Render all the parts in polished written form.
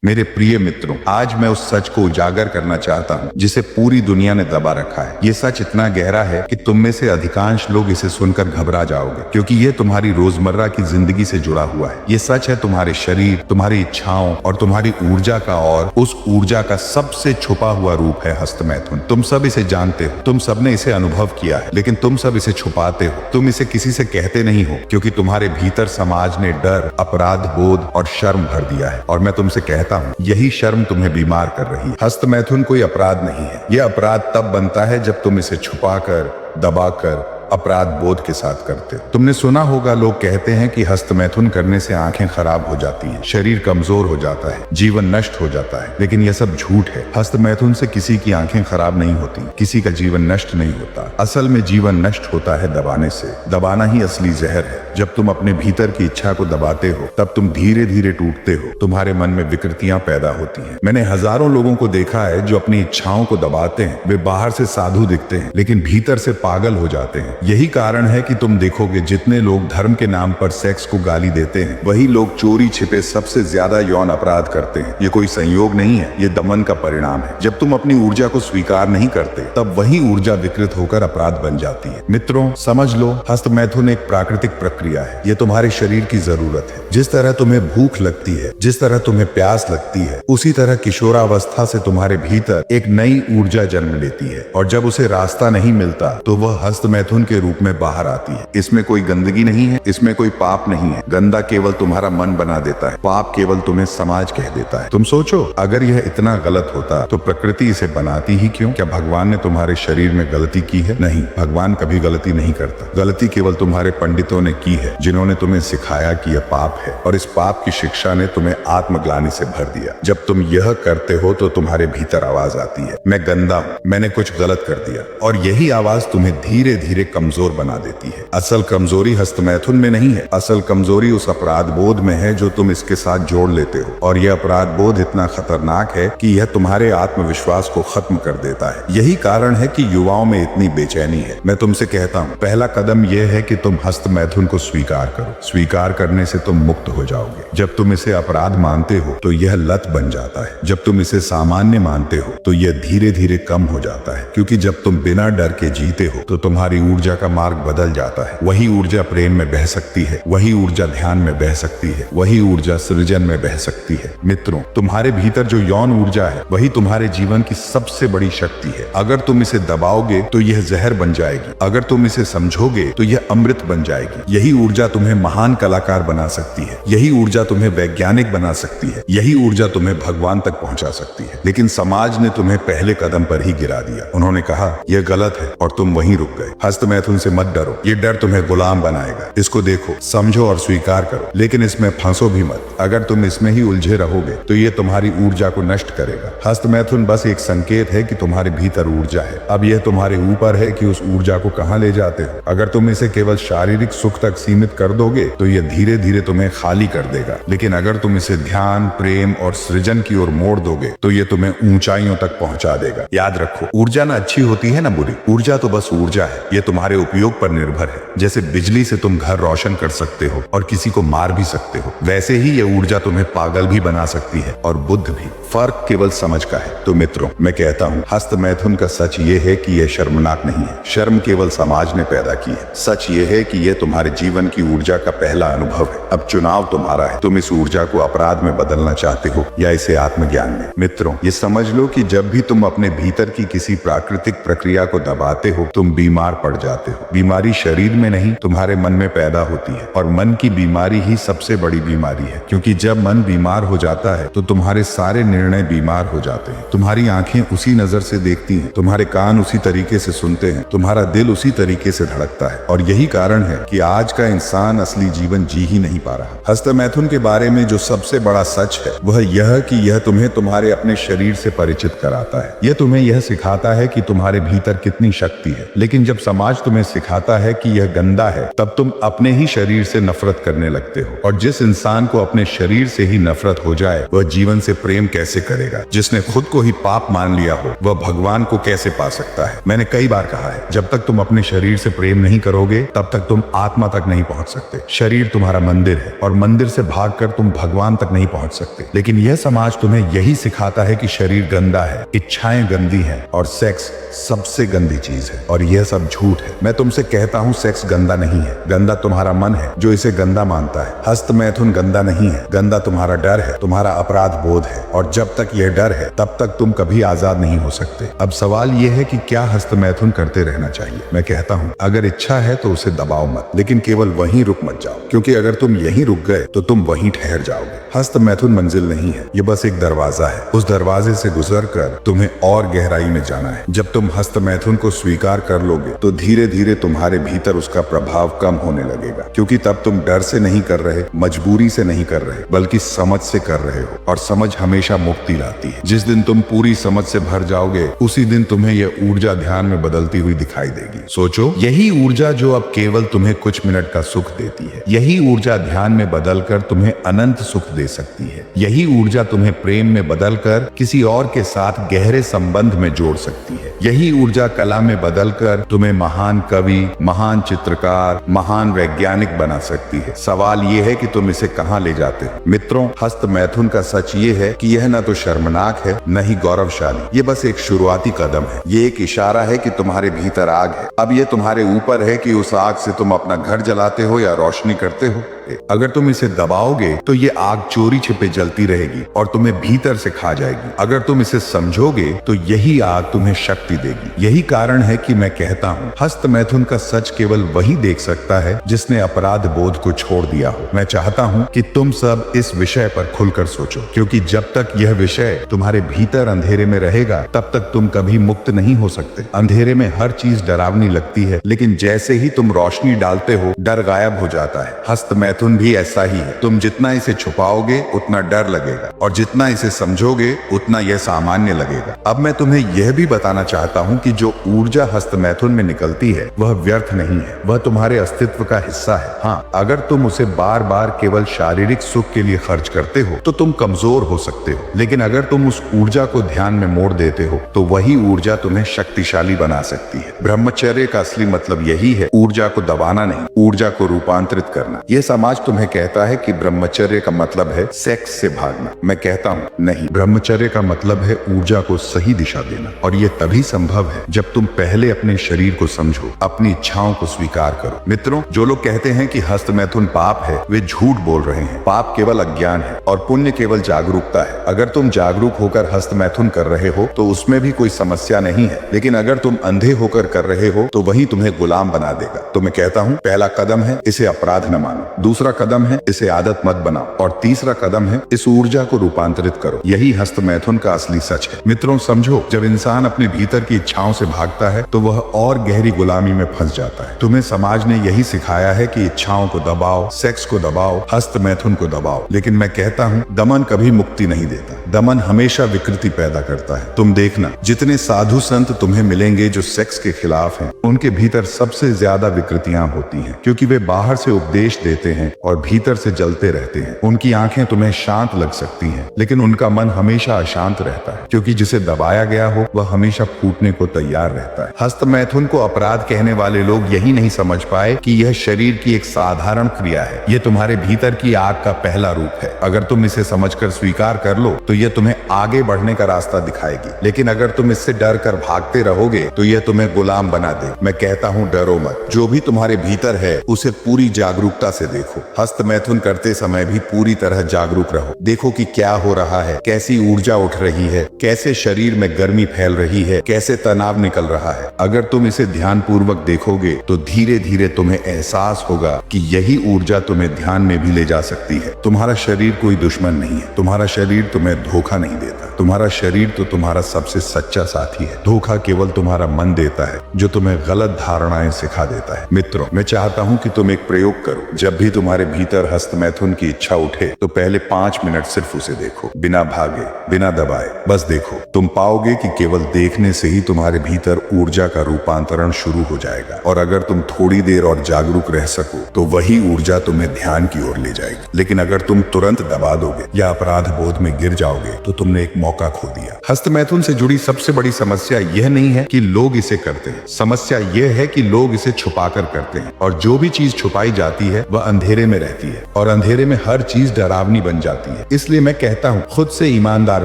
मेरे प्रिय मित्रों, आज मैं उस सच को उजागर करना चाहता हूँ जिसे पूरी दुनिया ने दबा रखा है। ये सच इतना गहरा है कि तुम में से अधिकांश लोग इसे सुनकर घबरा जाओगे, क्योंकि ये तुम्हारी रोजमर्रा की जिंदगी से जुड़ा हुआ है। ये सच है तुम्हारे शरीर, तुम्हारी इच्छाओं और तुम्हारी ऊर्जा का, और उस ऊर्जा का सबसे छुपा हुआ रूप है हस्तमैथुन। तुम सब इसे जानते हो, तुम सब ने इसे अनुभव किया है, लेकिन तुम सब इसे छुपाते हो। तुम इसे किसी से कहते नहीं हो, क्योंकि तुम्हारे भीतर समाज ने डर, अपराध बोध और शर्म भर दिया है। और मैं तुमसे कहता हूँ, यही शर्म तुम्हें बीमार कर रही है। हस्तमैथुन कोई अपराध नहीं है। यह अपराध तब बनता है जब तुम इसे छुपाकर, दबाकर, अपराध बोध के साथ करते हो। तुमने सुना होगा, लोग कहते हैं कि हस्तमैथुन करने से आंखें खराब हो जाती हैं, शरीर कमजोर हो जाता है, जीवन नष्ट हो जाता है। लेकिन यह सब झूठ है। हस्तमैथुन से किसी की आंखें खराब नहीं होती, किसी का जीवन नष्ट नहीं होता। असल में जीवन नष्ट होता है दबाने से। दबाना ही असली जहर है। जब तुम अपने भीतर की इच्छा को दबाते हो, तब तुम धीरे धीरे टूटते हो। तुम्हारे मन में विकृतियां पैदा होती हैं। मैंने हजारों लोगों को देखा है जो अपनी इच्छाओं को दबाते हैं। वे बाहर से साधु दिखते हैं, लेकिन भीतर से पागल हो जाते हैं। यही कारण है कि तुम देखोगे, जितने लोग धर्म के नाम पर सेक्स को गाली देते हैं, वही लोग चोरी छिपे सबसे ज्यादा यौन अपराध करते हैं। ये कोई संयोग नहीं है, ये दमन का परिणाम है। जब तुम अपनी ऊर्जा को स्वीकार नहीं करते, तब वही ऊर्जा विकृत होकर अपराध बन जाती है। मित्रों, समझ लो, हस्तमैथुन एक प्राकृतिक प्रक्रिया है। ये तुम्हारे शरीर की जरूरत है। जिस तरह तुम्हें भूख लगती है, जिस तरह तुम्हें प्यास लगती है, उसी तरह किशोरावस्था से तुम्हारे भीतर एक नई ऊर्जा जन्म लेती है। और जब उसे रास्ता नहीं मिलता, तो वह हस्तमैथुन के रूप में बाहर आती है। इसमें कोई गंदगी नहीं है, इसमें कोई पाप नहीं है। गंदा केवल तुम्हारा मन बना देता है, पाप केवल तुम्हें समाज कह देता है। तुम सोचो, अगर यह इतना गलत होता तो प्रकृति इसे बनाती ही क्यों? क्या भगवान ने तुम्हारे शरीर में गलती की है? नहीं, भगवान कभी गलती नहीं करता। गलती केवल तुम्हारे पंडितों ने की है, जिन्होंने तुम्हें सिखाया कि यह पाप है, और इस पाप की शिक्षा ने तुम्हें आत्मग्लानि से भर दिया। जब तुम यह करते हो तो तुम्हारे भीतर आवाज आती है, मैं गंदा हूं, मैंने कुछ गलत कर दिया। और यही आवाज तुम्हें धीरे धीरे कमजोर बना देती है। असल कमजोरी हस्तमैथुन में नहीं है। असल कमजोरी उस अपराध बोध में है जो तुम इसके साथ जोड़ लेते हो। और यह अपराध बोध इतना खतरनाक है कि यह तुम्हारे आत्मविश्वास को खत्म कर देता है। यही कारण है कि युवाओं में इतनी बेचैनी है। मैं तुमसे कहता हूँ, पहला कदम यह है कि तुम हस्तमैथुन को स्वीकार करो। स्वीकार करने से तुम मुक्त हो जाओगे। जब तुम इसे अपराध मानते हो तो यह लत बन जाता है। जब तुम इसे सामान्य मानते हो तो यह धीरे धीरे कम हो जाता है। क्योंकि जब तुम बिना डर के जीते हो तो तुम्हारी ऊर्जा का मार्ग बदल जाता है। वही ऊर्जा प्रेम में बह सकती है, वही ऊर्जा ध्यान में बह सकती है, वही ऊर्जा सृजन में बह सकती है। मित्रों, तुम्हारे भीतर जो यौन ऊर्जा है, वही तुम्हारे जीवन की सबसे बड़ी शक्ति है। अगर तुम इसे दबाओगे तो यह जहर बन जाएगी। अगर तुम इसे समझोगे तो यह अमृत बन जाएगी। यही ऊर्जा तुम्हें महान कलाकार बना सकती है। यही ऊर्जा तुम्हें वैज्ञानिक बना सकती है। यही ऊर्जा तुम्हें भगवान तक पहुंचा सकती है। लेकिन समाज ने तुम्हें पहले कदम पर ही गिरा दिया। उन्होंने कहा, यह गलत है, और तुम वहीं रुक गए। हस्तमैथुन से मत डरो, ये डर तुम्हें गुलाम बनाएगा। इसको देखो, समझो और स्वीकार करो, लेकिन इसमें फंसो भी मत। अगर तुम इसमें ही उलझे रहोगे तो ये तुम्हारी ऊर्जा को नष्ट करेगा। हस्तमैथुन बस एक संकेत है कि तुम्हारे भीतर ऊर्जा है। अब यह तुम्हारे ऊपर है कि उस ऊर्जा को कहां ले जाते हो। अगर तुम इसे केवल शारीरिक सुख तक सीमित कर दोगे तो यह धीरे धीरे तुम्हें खाली कर देगा। लेकिन अगर तुम इसे ध्यान, प्रेम और सृजन की ओर मोड़ दोगे तो यह तुम्हें ऊंचाइयों तक पहुंचा देगा। याद रखो, ऊर्जा ना अच्छी होती है ना बुरी। ऊर्जा तो बस ऊर्जा है। यह तुम्हारे उपयोग पर निर्भर है। जैसे बिजली से तुम घर रोशन कर सकते हो और किसी को मार भी सकते हो, वैसे ही यह ऊर्जा तुम्हें पागल भी बना सकती है और बुद्ध भी। फर्क केवल समझ का है। तो मित्रों, मैं कहता हूँ, हस्तमैथुन का सच ये है कि यह शर्मनाक नहीं है। शर्म केवल समाज ने पैदा की है। सच ये है कि यह तुम्हारे जीवन की ऊर्जा का पहला अनुभव है। अब चुनाव तुम्हारा है। तुम इस ऊर्जा को अपराध में बदलना चाहते हो या इसे आत्मज्ञान में। मित्रों, ये समझ लो कि जब भी तुम अपने भीतर की किसी प्राकृतिक प्रक्रिया को दबाते हो, तुम बीमार पड़ जाते हो। बीमारी शरीर में नहीं, तुम्हारे मन में पैदा होती है। और मन की बीमारी ही सबसे बड़ी बीमारी है। क्योंकि जब मन बीमार हो जाता है तो तुम्हारे सारे निर्णय बीमार हो जाते हैं। तुम्हारी आंखें उसी नजर से देखती हैं, तुम्हारे कान उसी तरीके से सुनते हैं, तुम्हारा दिल उसी तरीके से धड़कता है। और यही कारण है कि आज का इंसान असली जीवन जी ही नहीं पा रहा। हस्तमैथुन के बारे में जो सबसे बड़ा सच है वह यह कि यह तुम्हें तुम्हारे अपने शरीर से परिचित कराता है। यह तुम्हें यह सिखाता है कि तुम्हारे भीतर कितनी शक्ति है। लेकिन जब समाज समाज तुम्हें सिखाता है कि यह गंदा है, तब तुम अपने ही शरीर से नफरत करने लगते हो। और जिस इंसान को अपने शरीर से ही नफरत हो जाए वह जीवन से प्रेम कैसे करेगा? जिसने खुद को ही पाप मान लिया हो वह भगवान को कैसे पा सकता है? मैंने कई बार कहा है, जब तक तुम अपने शरीर से प्रेम नहीं करोगे तब तक तुम आत्मा तक नहीं पहुंच सकते। शरीर तुम्हारा मंदिर है और मंदिर से भागकर तुम भगवान तक नहीं पहुंच सकते। लेकिन यह समाज तुम्हें यही सिखाता है कि शरीर गंदा है, इच्छाएं गंदी हैं और सेक्स सबसे गंदी चीज है। और यह सब झूठ है। मैं तुमसे कहता हूँ सेक्स गंदा नहीं है, गंदा तुम्हारा मन है जो इसे गंदा मानता है। हस्त मैथुन गंदा नहीं है, गंदा तुम्हारा डर है, तुम्हारा अपराध बोध है। और जब तक यह डर है तब तक तुम कभी आजाद नहीं हो सकते। अब सवाल यह है कि क्या हस्त मैथुन करते रहना चाहिए? मैं कहता हूँ अगर इच्छा है तो उसे दबाओ मत, लेकिन केवल वहीं रुक मत जाओ, क्योंकि अगर तुम यहीं रुक गए तो तुम वहीं ठहर जाओगे। हस्त मैथुन मंजिल नहीं है, ये बस एक दरवाजा है। उस दरवाजे से गुजरकर तुम्हें और गहराई में जाना है। जब तुम हस्त मैथुन को स्वीकार कर लोगे तो धीरे धीरे तुम्हारे भीतर उसका प्रभाव कम होने लगेगा, क्योंकि तब तुम डर से नहीं कर रहे, मजबूरी से नहीं कर रहे, बल्कि समझ से कर रहे हो। और समझ हमेशा मुक्ति लाती है। जिस दिन तुम पूरी समझ से भर जाओगे उसी दिन तुम्हें यह ऊर्जा ध्यान में बदलती हुई दिखाई देगी। सोचो, यही ऊर्जा जो अब केवल तुम्हें कुछ मिनट का सुख देती है, यही ऊर्जा ध्यान में बदलकर तुम्हें अनंत सुख दे सकती है। यही ऊर्जा तुम्हें प्रेम में बदलकर किसी और के साथ गहरे संबंध में जोड़ सकती है। यही ऊर्जा कला में बदलकर तुम्हें महान कवि, महान चित्रकार, महान वैज्ञानिक बना सकती है। सवाल यह है कि तुम इसे कहां ले जाते हो। मित्रों, हस्त मैथुन का सच ये है कि यह न तो शर्मनाक है न ही गौरवशाली। ये बस एक शुरुआती कदम है। ये एक इशारा है कि तुम्हारे भीतर आग है। अब ये तुम्हारे ऊपर है कि उस आग से तुम अपना घर जलाते हो या रोशनी करते हो। अगर तुम इसे दबाओगे तो ये आग चोरी छिपे जलती रहेगी और तुम्हें भीतर से खा जाएगी। अगर तुम इसे समझोगे तो यही आग तुम्हें शक्ति देगी। यही कारण है कि मैं कहता हूँ हस्त मैथुन का सच केवल वही देख सकता है जिसने अपराध बोध को छोड़ दिया हो। मैं चाहता हूँ कि तुम सब इस विषय पर खुलकर सोचो, क्योंकि जब तक यह विषय तुम्हारे भीतर अंधेरे में रहेगा तब तक तुम कभी मुक्त नहीं हो सकते। अंधेरे में हर चीज डरावनी लगती है, लेकिन जैसे ही तुम रोशनी डालते हो डर गायब हो जाता है। हस्त मैथुन भी ऐसा ही है। तुम जितना इसे छुपाओगे उतना डर लगेगा और जितना इसे समझोगे उतना यह सामान्य लगेगा। अब मैं तुम्हें यह भी बताना चाहता हूँ कि जो ऊर्जा हस्त मैथुन में निकलती है वह व्यर्थ नहीं है, वह तुम्हारे अस्तित्व का हिस्सा है। हाँ, अगर तुम उसे बार बार केवल शारीरिक सुख के लिए खर्च करते हो तो तुम कमजोर हो सकते हो, लेकिन अगर तुम उस ऊर्जा को ध्यान में मोड़ देते हो तो वही ऊर्जा तुम्हें शक्तिशाली बना सकती है। ब्रह्मचर्य का असली मतलब यही है, ऊर्जा को दबाना नहीं, ऊर्जा को रूपांतरित करना। यह समाज तुम्हें कहता है कि ब्रह्मचर्य का मतलब है सेक्स से भागना। मैं कहता हूँ नहीं, ब्रह्मचर्य का मतलब है ऊर्जा को सही दिशा देना। और ये तभी संभव है जब तुम पहले अपने शरीर को समझो, अपनी इच्छाओं को स्वीकार करो। मित्रों, जो लोग कहते हैं कि हस्त मैथुन पाप है वे झूठ बोल रहे हैं। पाप केवल अज्ञान है और पुण्य केवल जागरूकता है। अगर तुम जागरूक होकर हस्त मैथुन कर रहे हो तो उसमें भी कोई समस्या नहीं है, लेकिन अगर तुम अंधे होकर कर रहे हो तो वही तुम्हें गुलाम बना देगा। तो मैं कहता हूँ पहला कदम है इसे अपराध न मानो, दूसरा कदम है इसे आदत मत बनाओ और तीसरा कदम है इस ऊर्जा को रूपांतरित करो। यही हस्त मैथुन का असली सच है। मित्रों, समझो, जब इंसान अपने भीतर की इच्छाओं से भागता है तो वह और गहरी गुलामी में फंस जाता है। तुम्हें समाज ने यही सिखाया है कि इच्छाओं को दबाओ, सेक्स को दबाओ, हस्त मैथुन को दबाओ, लेकिन मैं कहता हूँ दमन कभी मुक्ति नहीं देता। दमन हमेशा विकृति पैदा करता है। तुम देखना, जितने साधु संत तुम्हें मिलेंगे जो सेक्स के खिलाफ हैं, उनके भीतर सबसे ज्यादा विकृतियां होती हैं, क्योंकि वे बाहर से उपदेश देते हैं और भीतर से जलते रहते हैं। उनकी आंखें तुम्हें शांत लग सकती हैं, लेकिन उनका मन हमेशा अशांत रहता है, क्योंकि जिसे दबाया गया हो वह हमेशा फूटने को तैयार रहता है। हस्त मैथुन को अपराध कहने वाले लोग यही नहीं समझ पाए कि यह शरीर की एक साधारण क्रिया है। यह तुम्हारे भीतर की आग का पहला रूप है। अगर तुम इसे समझकर स्वीकार कर लो तो यह तुम्हें आगे बढ़ने का रास्ता दिखाएगी, लेकिन अगर तुम इससे डर कर भागते रहोगे तो यह तुम्हें गुलाम बना दे। मैं कहता हूँ डरो मत। जो भी तुम्हारे भीतर है उसे पूरी जागरूकता से देखो। हस्त मैथुन करते समय भी पूरी तरह जागरूक रहो। देखो कि क्या हो रहा है, कैसी ऊर्जा उठ रही है, कैसे शरीर में गर्मी फैल रही है, कैसे तनाव निकल रहा है। अगर तुम इसे ध्यान पूर्वक देखोगे तो धीरे धीरे तुम्हें एहसास होगा कि यही ऊर्जा तुम्हें ध्यान में भी ले जा सकती है। तुम्हारा शरीर कोई दुश्मन नहीं है, तुम्हारा शरीर तुम्हें धोखा नहीं देता। तुम्हारा शरीर तो तुम्हारा सबसे सच्चा साथी है। धोखा केवल तुम्हारा मन देता है, जो तुम्हें गलत धारणाएं सिखा देता है। मित्रों, मैं चाहता हूं कि तुम एक प्रयोग करो। जब भी तुम्हारे भीतर हस्तमैथुन की इच्छा उठे तो पहले 5 मिनट सिर्फ उसे देखो, बिना भागे, बिना दबाए। बस देखो। तुम पाओगे कि केवल देखने से ही तुम्हारे भीतर ऊर्जा का रूपांतरण शुरू हो जाएगा। और अगर तुम थोड़ी देर और जागरूक रह सको तो वही ऊर्जा तुम्हें ध्यान की ओर ले जाएगी। लेकिन अगर तुम तुरंत दबा दोगे या अपराध बोध में गिर जाओगे तो तुमने एक मौका खो दिया। हस्तमैथुन से जुड़ी सबसे बड़ी समस्या यह नहीं है कि लोग इसे करते हैं, समस्या यह है कि लोग इसे छुपाकर करते हैं। और जो भी चीज छुपाई जाती है वह अंधेरे में रहती है, और अंधेरे में हर चीज डरावनी बन जाती है। इसलिए मैं कहता हूँ, खुद से ईमानदार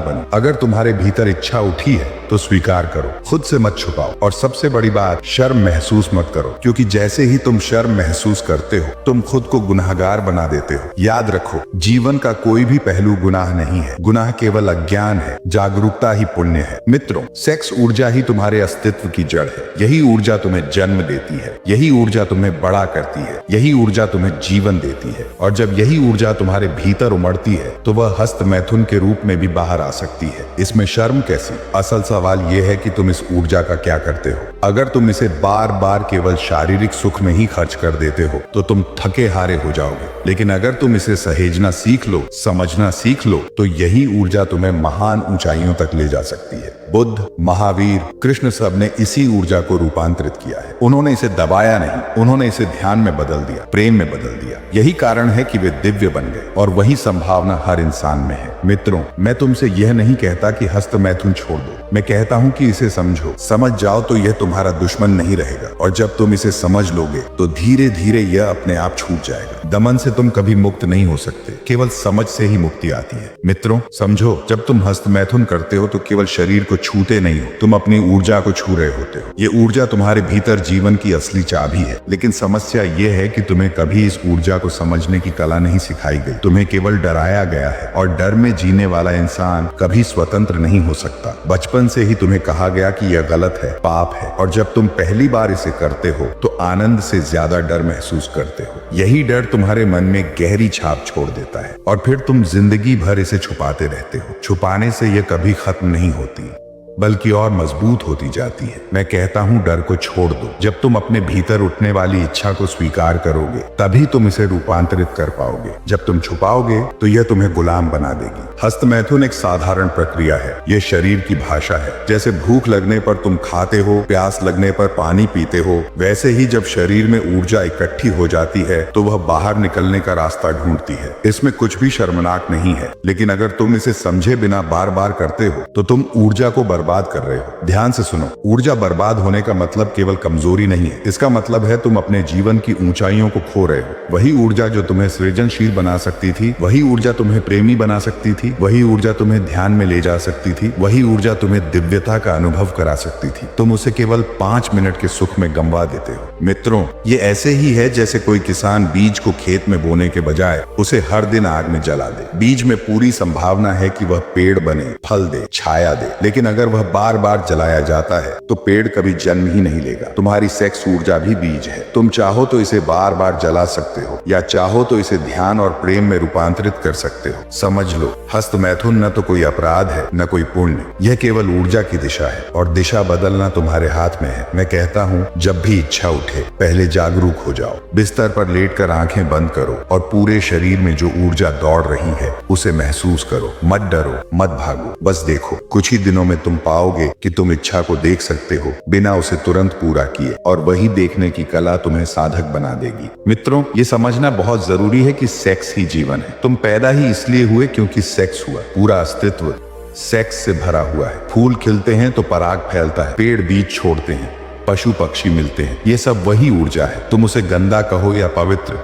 बनो। अगर तुम्हारे भीतर इच्छा उठी है तो स्वीकार करो, खुद से मत छुपाओ। और सबसे बड़ी बात, शर्म महसूस मत करो, क्योंकि जैसे ही तुम शर्म महसूस करते हो तुम खुद को गुनाहगार बना देते हो। याद रखो, जीवन का कोई भी पहलू गुनाह नहीं है। गुनाह केवल अज्ञान है, जागरूकता ही पुण्य है। मित्रों, सेक्स ऊर्जा ही तुम्हारे अस्तित्व की जड़ है। यही ऊर्जा तुम्हें जन्म देती है, यही ऊर्जा तुम्हें बड़ा करती है, यही ऊर्जा तुम्हें जीवन देती है। और जब यही ऊर्जा तुम्हारे भीतर उमड़ती है तो वह हस्तमैथुन के रूप में भी बाहर आ सकती है। इसमें शर्म कैसी? असल सवाल यह है कि तुम इस ऊर्जा का क्या करते हो। अगर तुम इसे बार बार केवल शारीरिक सुख में ही खर्च कर देते हो तो तुम थके हारे हो जाओगे। लेकिन अगर तुम इसे सहेजना सीख लो, समझना सीख लो, तो यही ऊर्जा तुम्हें महान ऊंचाइयों तक ले जा सकती है। बुद्ध, महावीर, कृष्ण सब ने इसी ऊर्जा को रूपांतरित किया है। उन्होंने इसे दबाया नहीं, उन्होंने इसे ध्यान में बदल दिया, प्रेम में बदल दिया। यही कारण है कि वे दिव्य बन गए, और वही संभावना हर इंसान में है। मित्रों, मैं तुमसे यह नहीं कहता कि हस्तमैथुन छोड़ दो। मैं कहता हूं कि इसे समझो। समझ जाओ तो यह तुम्हारा दुश्मन नहीं रहेगा, और जब तुम इसे समझ लोगे तो धीरे धीरे यह अपने आप छूट जाएगा। दमन से तुम कभी मुक्त नहीं हो सकते, केवल समझ से ही मुक्ति आती है। मित्रों, समझो, जब तुम हस्तमैथुन करते हो तो केवल शरीर को छूते नहीं हो, तुम अपनी ऊर्जा को छू रहे होते हो। ये ऊर्जा तुम्हारे भीतर जीवन की असली चाबी है। लेकिन समस्या ये है कि तुम्हें कभी इस ऊर्जा को समझने की कला नहीं सिखाई गई। तुम्हें केवल डराया गया है, और डर में जीने वाला इंसान कभी स्वतंत्र नहीं हो सकता। बचपन से ही तुम्हें कहा गया कि यह गलत है, पाप है, और जब तुम पहली बार इसे करते हो तो आनंद से ज्यादा डर महसूस करते हो। यही डर तुम्हारे मन में गहरी छाप छोड़ देता है, और फिर तुम जिंदगी भर इसे छुपाते रहते हो। छुपाने से यह कभी खत्म नहीं होती, बल्कि और मजबूत होती जाती है। मैं कहता हूं, डर को छोड़ दो। जब तुम अपने भीतर उठने वाली इच्छा को स्वीकार करोगे तभी तुम इसे रूपांतरित कर पाओगे। जब तुम छुपाओगे तो यह तुम्हें गुलाम बना देगी। हस्तमैथुन एक साधारण प्रक्रिया है, यह शरीर की भाषा है। जैसे भूख लगने पर तुम खाते हो, प्यास लगने पर पानी पीते हो, वैसे ही जब शरीर में ऊर्जा इकट्ठी हो जाती है तो वह बाहर निकलने का रास्ता ढूंढती है। इसमें कुछ भी शर्मनाक नहीं है, लेकिन अगर तुम इसे समझे बिना बार बार करते हो तो तुम ऊर्जा को बर्बाद कर रहे हो। ध्यान से सुनो, ऊर्जा बर्बाद होने का मतलब केवल कमजोरी नहीं है। इसका मतलब है तुम अपने जीवन की ऊंचाइयों को खो रहे हो। वही ऊर्जा जो तुम्हें सृजनशील बना सकती थी, वही ऊर्जा तुम्हें प्रेमी बना सकती थी, वही ऊर्जा तुम्हें ध्यान में ले जा सकती थी, वही ऊर्जा तुम्हें दिव्यता का अनुभव करा सकती थी, तुम उसे केवल 5 मिनट के सुख में गंवा देते हो। मित्रों, ये ऐसे ही है जैसे कोई किसान बीज को खेत में बोने के बजाय उसे हर दिन आग में जला दे। बीज में पूरी संभावना है कि वह पेड़ बने, फल दे, छाया दे, लेकिन अगर वह बार बार जलाया जाता है तो पेड़ कभी जन्म ही नहीं लेगा। तुम्हारी सेक्स ऊर्जा भी बीज है। तुम चाहो तो इसे बार बार जला सकते हो, या चाहो तो इसे ध्यान और प्रेम में रूपांतरित कर सकते हो। समझ लो, हस्तमैथुन न तो कोई अपराध है न कोई पुण्य, यह केवल ऊर्जा की दिशा है, और दिशा बदलना तुम्हारे हाथ में है। मैं कहता हूँ, जब भी इच्छा उठे पहले जागरूक हो जाओ। बिस्तर पर लेटकर आंखें बंद करो और पूरे शरीर में जो ऊर्जा दौड़ रही है उसे महसूस करो। मत डरो, मत भागो, बस देखो। कुछ ही दिनों में तुम पाओगे कि तुम इच्छा को देख सकते हो बिना उसे तुरंत पूरा किए, और वही देखने की कला तुम्हें साधक बना देगी। मित्रों, ये समझना बहुत जरूरी है कि सेक्स ही जीवन है। तुम पैदा ही इसलिए हुए क्योंकि सेक्स हुआ। पूरा अस्तित्व सेक्स से भरा हुआ है। फूल खिलते हैं तो पराग फैलता है, पेड़ बीज छोड़ते हैं, पशु पक्षी मिलते हैं, ये सब वही ऊर्जा है। तुम उसे गंदा कहो या पवित्र,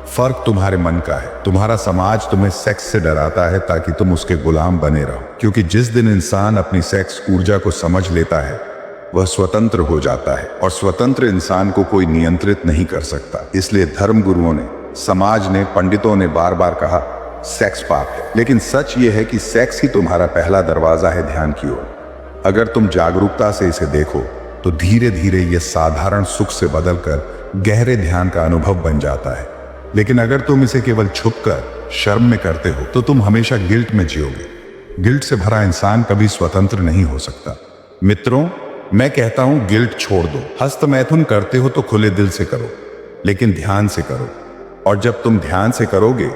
फर्क तुम्हारे मन का है। तुम्हारा समाज तुम्हें सेक्स से डराता है ताकि तुम उसके गुलाम बने रहो, क्योंकि जिस दिन इंसान अपनी सेक्स ऊर्जा को समझ लेता है वह स्वतंत्र हो जाता है, और स्वतंत्र इंसान को कोई नियंत्रित नहीं कर सकता। इसलिए धर्म गुरुओं ने, समाज ने, पंडितों ने बार बार कहा सेक्स पाप है, लेकिन सच ये है कि सेक्स ही तुम्हारा पहला दरवाजा है ध्यान की ओर। अगर तुम जागरूकता से इसे देखो तो धीरे धीरे यह साधारण सुख से बदलकर गहरे ध्यान का अनुभव बन जाता है। लेकिन अगर तुम इसे केवल छुपकर शर्म में करते हो तो तुम हमेशा गिल्ट में जियोगे। गिल्ट से भरा इंसान कभी स्वतंत्र नहीं हो सकता। मित्रों, मैं कहता हूं गिल्ट छोड़ दो। हस्तमैथुन करते हो तो खुले दिल से करो, लेकिन ध्यान से करो। और जब तुम ध्यान से करोगे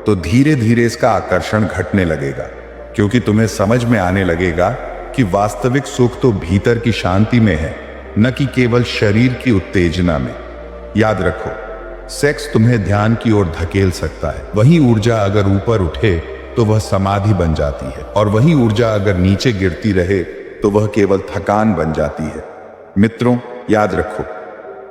तो धीरे धीरे इसका आकर्षण घटने लगेगा, क्योंकि तुम्हें समझ में आने लगेगा कि वास्तविक सुख तो भीतर की शांति में है, न कि केवल शरीर की उत्तेजना में। याद रखो, सेक्स तुम्हें ध्यान की ओर धकेल सकता है। वही ऊर्जा अगर ऊपर उठे तो वह समाधि बन जाती है, और वही ऊर्जा अगर नीचे गिरती रहे तो वह केवल थकान बन जाती है। मित्रों, याद रखो,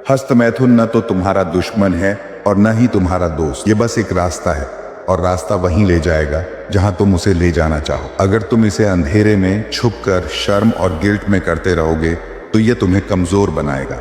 हस्तमैथुन न तो तुम्हारा दुश्मन है और न ही तुम्हारा दोस्त। ये बस एक रास्ता है, और रास्ता वहीं ले जाएगा जहां तुम उसे ले जाना चाहो। अगर तुम इसे अंधेरे में छुपकर शर्म और गिल्ट में करते रहोगे तो यह तुम्हें कमजोर बनाएगा।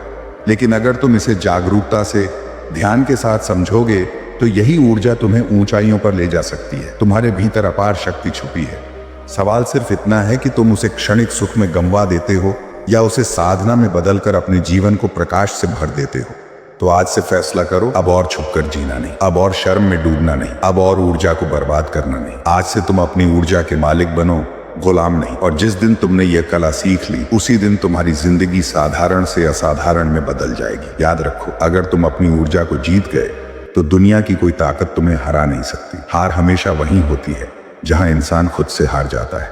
लेकिन अगर तुम इसे जागरूकता से, ध्यान के साथ समझोगे तो यही ऊर्जा तुम्हें ऊंचाइयों पर ले जा सकती है। तुम्हारे भीतर अपार शक्ति छुपी है। सवाल सिर्फ इतना है कि तुम उसे क्षणिक सुख में गंवा देते हो या उसे साधना में बदलकर अपने जीवन को प्रकाश से भर देते हो। तो आज से फैसला करो, अब और छुपकर जीना नहीं, अब और शर्म में डूबना नहीं, अब और ऊर्जा को बर्बाद करना नहीं। आज से तुम अपनी ऊर्जा के मालिक बनो, गुलाम नहीं। और जिस दिन तुमने यह कला सीख ली, उसी दिन तुम्हारी जिंदगी साधारण से असाधारण में बदल जाएगी। याद रखो, अगर तुम अपनी ऊर्जा को जीत गए तो दुनिया की कोई ताकत तुम्हें हरा नहीं सकती। हार हमेशा वहीं होती है जहां इंसान खुद से हार जाता है।